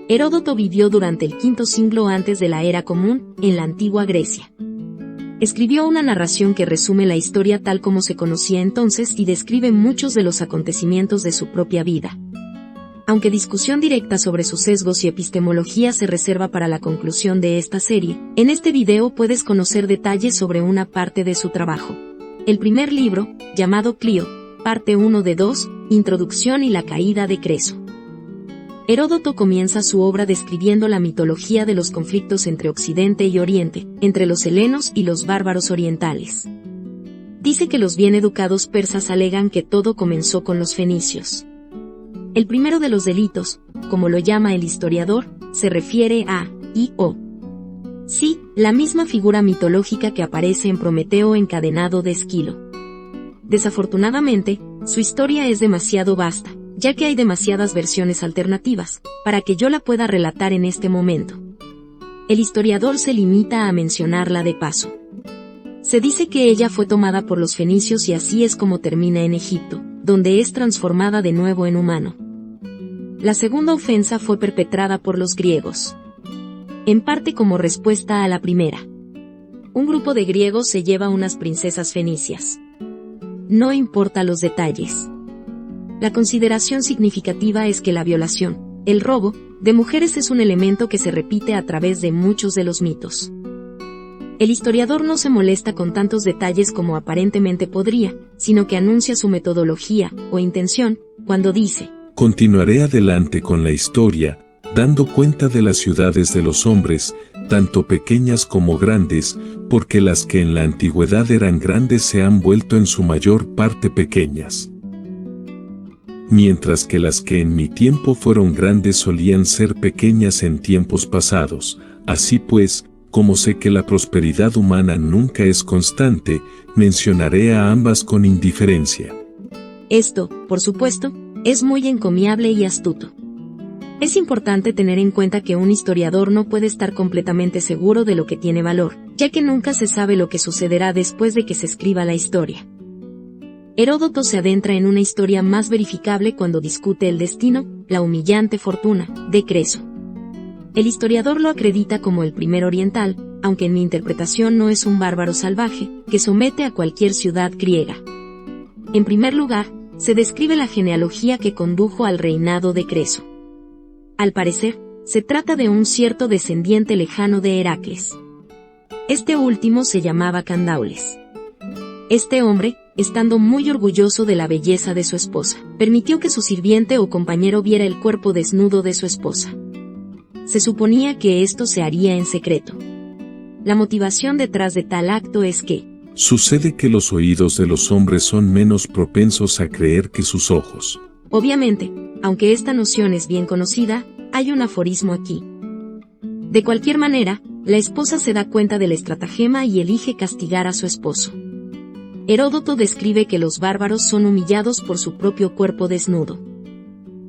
Heródoto vivió durante el V siglo antes de la era común, en la antigua Grecia. Escribió una narración que resume la historia tal como se conocía entonces y describe muchos de los acontecimientos de su propia vida. Aunque discusión directa sobre sus sesgos y epistemología se reserva para la conclusión de esta serie, en este video puedes conocer detalles sobre una parte de su trabajo. El primer libro, llamado Clío, parte 1 de 2, Introducción y la caída de Creso. Heródoto comienza su obra describiendo la mitología de los conflictos entre Occidente y Oriente, entre los helenos y los bárbaros orientales. Dice que los bien educados persas alegan que todo comenzó con los fenicios. El primero de los delitos, como lo llama el historiador, se refiere a Io. Sí, la misma figura mitológica que aparece en Prometeo encadenado de Esquilo. Desafortunadamente, su historia es demasiado vasta, ya que hay demasiadas versiones alternativas, para que yo la pueda relatar en este momento. El historiador se limita a mencionarla de paso. Se dice que ella fue tomada por los fenicios y así es como termina en Egipto, donde es transformada de nuevo en humano. La segunda ofensa fue perpetrada por los griegos. En parte como respuesta a la primera. Un grupo de griegos se lleva unas princesas fenicias. No importa los detalles. La consideración significativa es que la violación, el robo, de mujeres es un elemento que se repite a través de muchos de los mitos. El historiador no se molesta con tantos detalles como aparentemente podría, sino que anuncia su metodología, o intención, cuando dice: continuaré adelante con la historia, dando cuenta de las ciudades de los hombres, tanto pequeñas como grandes, porque las que en la antigüedad eran grandes se han vuelto en su mayor parte pequeñas. Mientras que las que en mi tiempo fueron grandes solían ser pequeñas en tiempos pasados. Así pues, como sé que la prosperidad humana nunca es constante, mencionaré a ambas con indiferencia. Esto, por supuesto, es muy encomiable y astuto. Es importante tener en cuenta que un historiador no puede estar completamente seguro de lo que tiene valor, ya que nunca se sabe lo que sucederá después de que se escriba la historia. Heródoto se adentra en una historia más verificable cuando discute el destino, la humillante fortuna, de Creso. El historiador lo acredita como el primer oriental, aunque en mi interpretación no es un bárbaro salvaje, que somete a cualquier ciudad griega. En primer lugar, se describe la genealogía que condujo al reinado de Creso. Al parecer, se trata de un cierto descendiente lejano de Heracles. Este último se llamaba Candaules. Este hombre, estando muy orgulloso de la belleza de su esposa, permitió que su sirviente o compañero viera el cuerpo desnudo de su esposa. Se suponía que esto se haría en secreto. La motivación detrás de tal acto es que sucede que los oídos de los hombres son menos propensos a creer que sus ojos. Obviamente, aunque esta noción es bien conocida, hay un aforismo aquí. De cualquier manera, la esposa se da cuenta del estratagema y elige castigar a su esposo. Heródoto describe que los bárbaros son humillados por su propio cuerpo desnudo.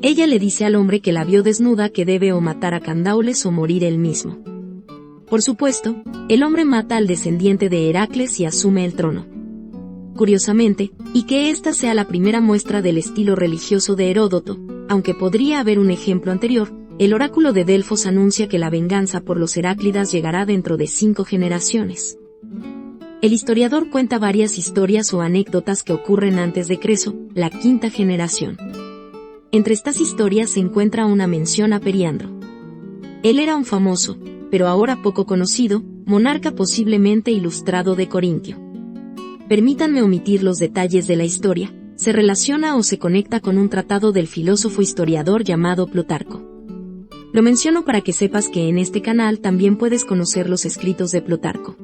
Ella le dice al hombre que la vio desnuda que debe o matar a Candaules o morir él mismo. Por supuesto, el hombre mata al descendiente de Heracles y asume el trono. Curiosamente, y que esta sea la primera muestra del estilo religioso de Heródoto, aunque podría haber un ejemplo anterior, el oráculo de Delfos anuncia que la venganza por los Heráclidas llegará dentro de 5 generaciones. El historiador cuenta varias historias o anécdotas que ocurren antes de Creso, la 5ª generación. Entre estas historias se encuentra una mención a Periandro. Él era un famoso, pero ahora poco conocido, monarca posiblemente ilustrado de Corintio. Permítanme omitir los detalles de la historia, se relaciona o se conecta con un tratado del filósofo historiador llamado Plutarco. Lo menciono para que sepas que en este canal también puedes conocer los escritos de Plutarco.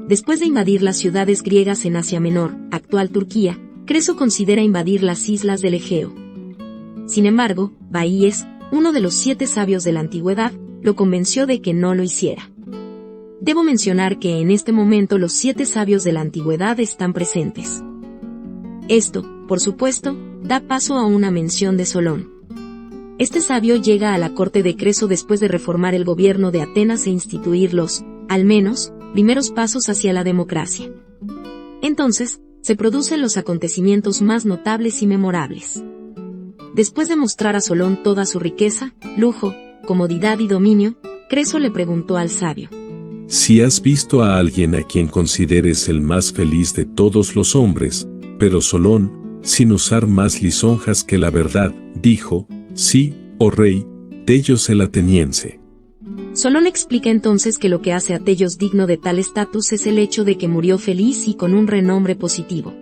Después de invadir las ciudades griegas en Asia Menor, actual Turquía, Creso considera invadir las islas del Egeo. Sin embargo, Baíes, uno de los 7 sabios de la antigüedad, lo convenció de que no lo hiciera. Debo mencionar que en este momento los 7 sabios de la antigüedad están presentes. Esto, por supuesto, da paso a una mención de Solón. Este sabio llega a la corte de Creso después de reformar el gobierno de Atenas e instituir los, al menos, primeros pasos hacia la democracia. Entonces, se producen los acontecimientos más notables y memorables. Después de mostrar a Solón toda su riqueza, lujo, comodidad y dominio, Creso le preguntó al sabio: Si has visto a alguien a quien consideres el más feliz de todos los hombres, pero Solón, sin usar más lisonjas que la verdad, dijo: Sí, oh rey, Telos el ateniense. Solón explica entonces que lo que hace a Telos digno de tal estatus es el hecho de que murió feliz y con un renombre positivo.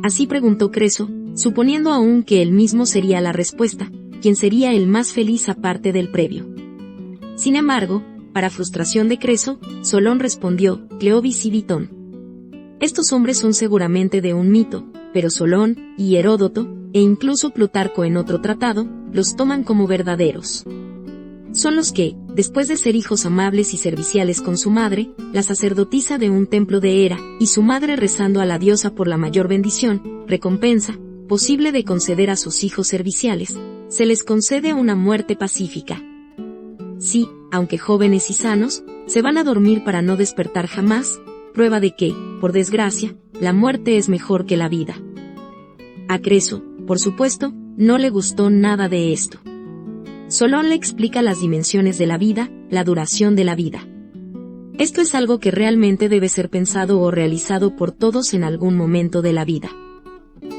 Así preguntó Creso, suponiendo aún que él mismo sería la respuesta, quien sería el más feliz aparte del previo. Sin embargo, para frustración de Creso, Solón respondió: Cleobis y Bitón. Estos hombres son seguramente de un mito, pero Solón, y Heródoto, e incluso Plutarco en otro tratado, los toman como verdaderos. Son los que, después de ser hijos amables y serviciales con su madre, la sacerdotisa de un templo de Hera, y su madre rezando a la diosa por la mayor bendición, recompensa, posible de conceder a sus hijos serviciales, se les concede una muerte pacífica. Sí, aunque jóvenes y sanos, se van a dormir para no despertar jamás, prueba de que, por desgracia, la muerte es mejor que la vida. A Creso, por supuesto, no le gustó nada de esto. Solón le explica las dimensiones de la vida, la duración de la vida. Esto es algo que realmente debe ser pensado o realizado por todos en algún momento de la vida.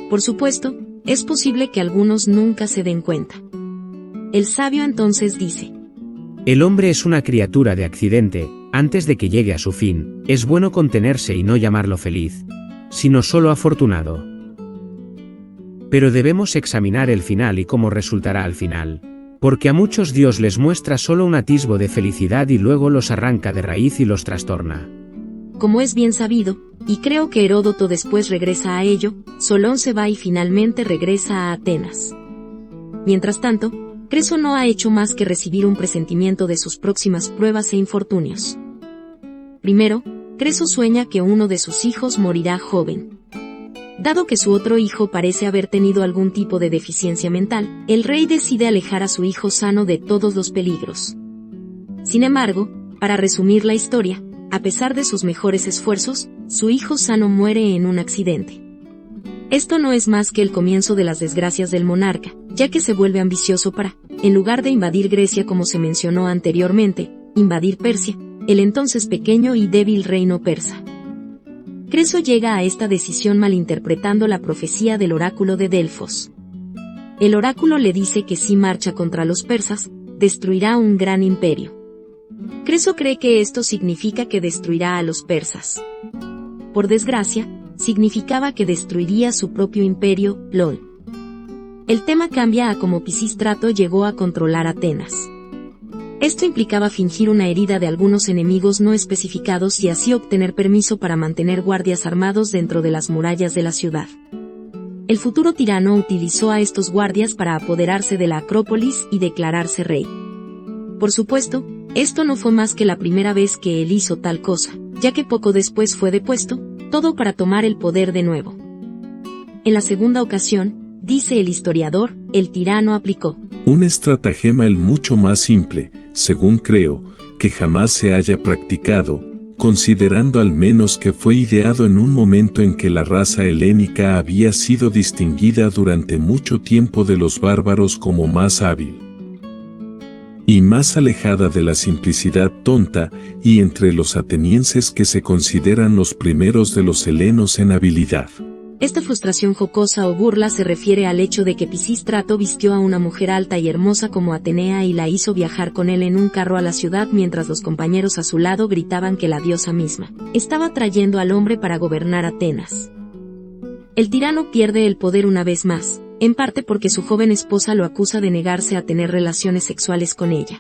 Por supuesto, es posible que algunos nunca se den cuenta. El sabio entonces dice: El hombre es una criatura de accidente, antes de que llegue a su fin, es bueno contenerse y no llamarlo feliz, sino solo afortunado. Pero debemos examinar el final y cómo resultará al final, porque a muchos Dios les muestra solo un atisbo de felicidad y luego los arranca de raíz y los trastorna. Como es bien sabido, y creo que Heródoto después regresa a ello, Solón se va y finalmente regresa a Atenas. Mientras tanto, Creso no ha hecho más que recibir un presentimiento de sus próximas pruebas e infortunios. Primero, Creso sueña que uno de sus hijos morirá joven. Dado que su otro hijo parece haber tenido algún tipo de deficiencia mental, el rey decide alejar a su hijo sano de todos los peligros. Sin embargo, para resumir la historia, a pesar de sus mejores esfuerzos, su hijo sano muere en un accidente. Esto no es más que el comienzo de las desgracias del monarca, ya que se vuelve ambicioso para, en lugar de invadir Grecia como se mencionó anteriormente, invadir Persia, el entonces pequeño y débil reino persa. Creso llega a esta decisión malinterpretando la profecía del oráculo de Delfos. El oráculo le dice que si marcha contra los persas, destruirá un gran imperio. Creso cree que esto significa que destruirá a los persas. Por desgracia, significaba que destruiría su propio imperio, LOL. El tema cambia a cómo Pisístrato llegó a controlar Atenas. Esto implicaba fingir una herida de algunos enemigos no especificados y así obtener permiso para mantener guardias armados dentro de las murallas de la ciudad. El futuro tirano utilizó a estos guardias para apoderarse de la Acrópolis y declararse rey. Por supuesto, esto no fue más que la primera vez que él hizo tal cosa, ya que poco después fue depuesto, todo para tomar el poder de nuevo. En la segunda ocasión, dice el historiador, el tirano aplicó un estratagema el mucho más simple, según creo, que jamás se haya practicado, considerando al menos que fue ideado en un momento en que la raza helénica había sido distinguida durante mucho tiempo de los bárbaros como más hábil y más alejada de la simplicidad tonta, y entre los atenienses que se consideran los primeros de los helenos en habilidad. Esta frustración jocosa o burla se refiere al hecho de que Pisístrato vistió a una mujer alta y hermosa como Atenea y la hizo viajar con él en un carro a la ciudad mientras los compañeros a su lado gritaban que la diosa misma estaba trayendo al hombre para gobernar Atenas. El tirano pierde el poder una vez más, en parte porque su joven esposa lo acusa de negarse a tener relaciones sexuales con ella.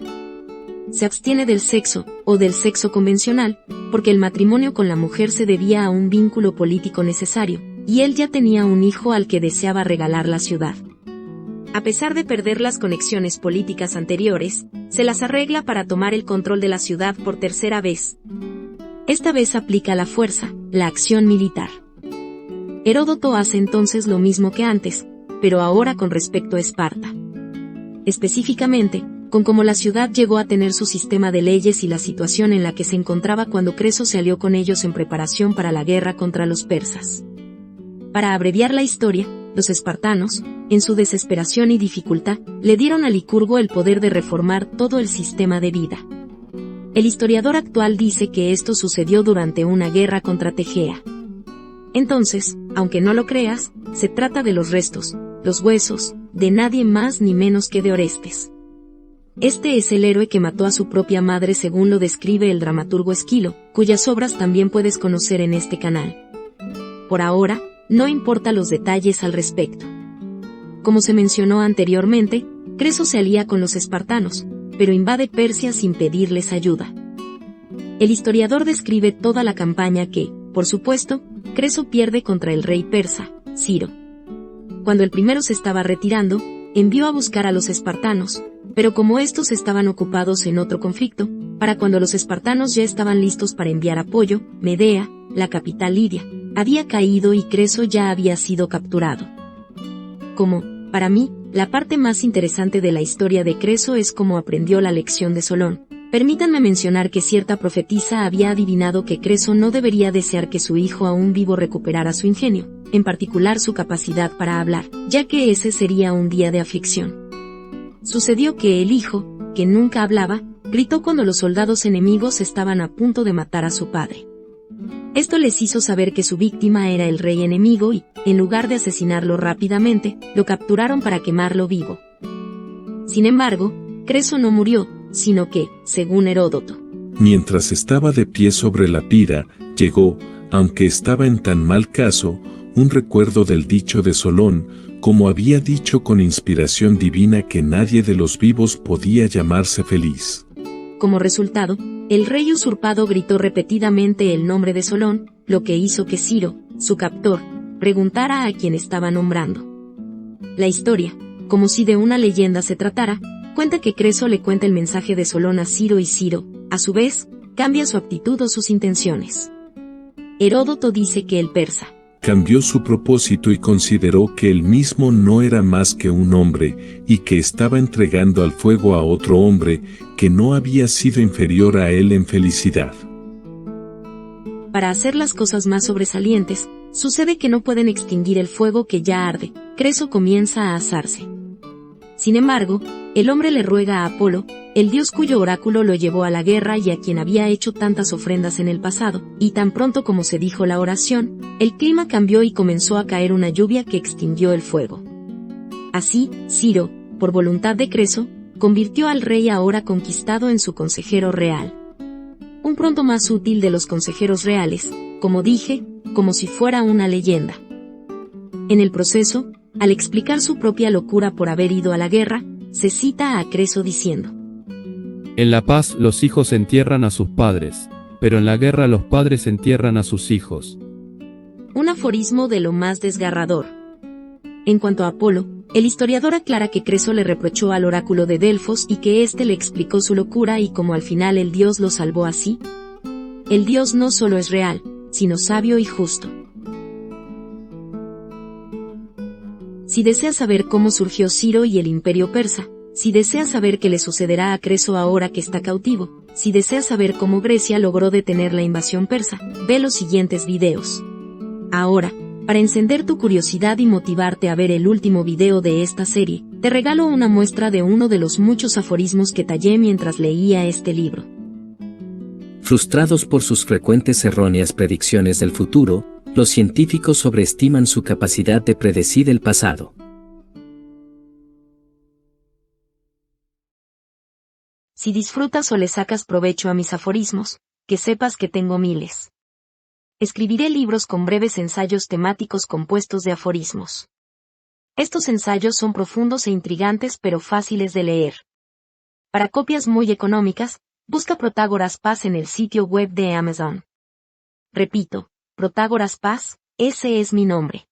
Se abstiene del sexo, o del sexo convencional, porque el matrimonio con la mujer se debía a un vínculo político necesario, y él ya tenía un hijo al que deseaba regalar la ciudad. A pesar de perder las conexiones políticas anteriores, se las arregla para tomar el control de la ciudad por tercera vez. Esta vez aplica la fuerza, la acción militar. Heródoto hace entonces lo mismo que antes, pero ahora con respecto a Esparta. Específicamente, con cómo la ciudad llegó a tener su sistema de leyes y la situación en la que se encontraba cuando Creso se alió con ellos en preparación para la guerra contra los persas. Para abreviar la historia, los espartanos, en su desesperación y dificultad, le dieron a Licurgo el poder de reformar todo el sistema de vida. El historiador actual dice que esto sucedió durante una guerra contra Tegea. Entonces, aunque no lo creas, se trata de los restos, los huesos, de nadie más ni menos que de Orestes. Este es el héroe que mató a su propia madre según lo describe el dramaturgo Esquilo, cuyas obras también puedes conocer en este canal. Por ahora, no importa los detalles al respecto. Como se mencionó anteriormente, Creso se alía con los espartanos, pero invade Persia sin pedirles ayuda. El historiador describe toda la campaña que, por supuesto, Creso pierde contra el rey persa, Ciro. Cuando el primero se estaba retirando, envió a buscar a los espartanos, pero como estos estaban ocupados en otro conflicto, para cuando los espartanos ya estaban listos para enviar apoyo, Medea, la capital lidia, había caído y Creso ya había sido capturado. Como, para mí, la parte más interesante de la historia de Creso es cómo aprendió la lección de Solón. Permítanme mencionar que cierta profetisa había adivinado que Creso no debería desear que su hijo aún vivo recuperara su ingenio, en particular su capacidad para hablar, ya que ese sería un día de aflicción. Sucedió que el hijo, que nunca hablaba, gritó cuando los soldados enemigos estaban a punto de matar a su padre. Esto les hizo saber que su víctima era el rey enemigo y, en lugar de asesinarlo rápidamente, lo capturaron para quemarlo vivo. Sin embargo, Creso no murió, sino que, según Heródoto, mientras estaba de pie sobre la pira, llegó, aunque estaba en tan mal caso, un recuerdo del dicho de Solón, como había dicho con inspiración divina que nadie de los vivos podía llamarse feliz. Como resultado, el rey usurpado gritó repetidamente el nombre de Solón, lo que hizo que Ciro, su captor, preguntara a quien estaba nombrando. La historia, como si de una leyenda se tratara, cuenta que Creso le cuenta el mensaje de Solón a Ciro y Ciro, a su vez, cambia su actitud o sus intenciones. Heródoto dice que el persa cambió su propósito y consideró que él mismo no era más que un hombre, y que estaba entregando al fuego a otro hombre, que no había sido inferior a él en felicidad. Para hacer las cosas más sobresalientes, sucede que no pueden extinguir el fuego que ya arde. Creso comienza a asarse. Sin embargo, el hombre le ruega a Apolo, el dios cuyo oráculo lo llevó a la guerra y a quien había hecho tantas ofrendas en el pasado, y tan pronto como se dijo la oración, el clima cambió y comenzó a caer una lluvia que extinguió el fuego. Así, Ciro, por voluntad de Creso, convirtió al rey ahora conquistado en su consejero real. Un pronto más útil de los consejeros reales, como dije, como si fuera una leyenda. En el proceso, al explicar su propia locura por haber ido a la guerra, se cita a Creso diciendo: En la paz los hijos entierran a sus padres, pero en la guerra los padres entierran a sus hijos. Un aforismo de lo más desgarrador. En cuanto a Apolo, el historiador aclara que Creso le reprochó al oráculo de Delfos y que éste le explicó su locura y cómo al final el dios lo salvó así. El dios no solo es real, sino sabio y justo. Si deseas saber cómo surgió Ciro y el imperio persa, si deseas saber qué le sucederá a Creso ahora que está cautivo, si deseas saber cómo Grecia logró detener la invasión persa, ve los siguientes videos. Ahora, para encender tu curiosidad y motivarte a ver el último video de esta serie, te regalo una muestra de uno de los muchos aforismos que tallé mientras leía este libro. Frustrados por sus frecuentes erróneas predicciones del futuro, los científicos sobreestiman su capacidad de predecir el pasado. Si disfrutas o le sacas provecho a mis aforismos, que sepas que tengo miles. Escribiré libros con breves ensayos temáticos compuestos de aforismos. Estos ensayos son profundos e intrigantes pero fáciles de leer. Para copias muy económicas, busca Protágoras Paz en el sitio web de Amazon. Repito, Protágoras Paz, ese es mi nombre.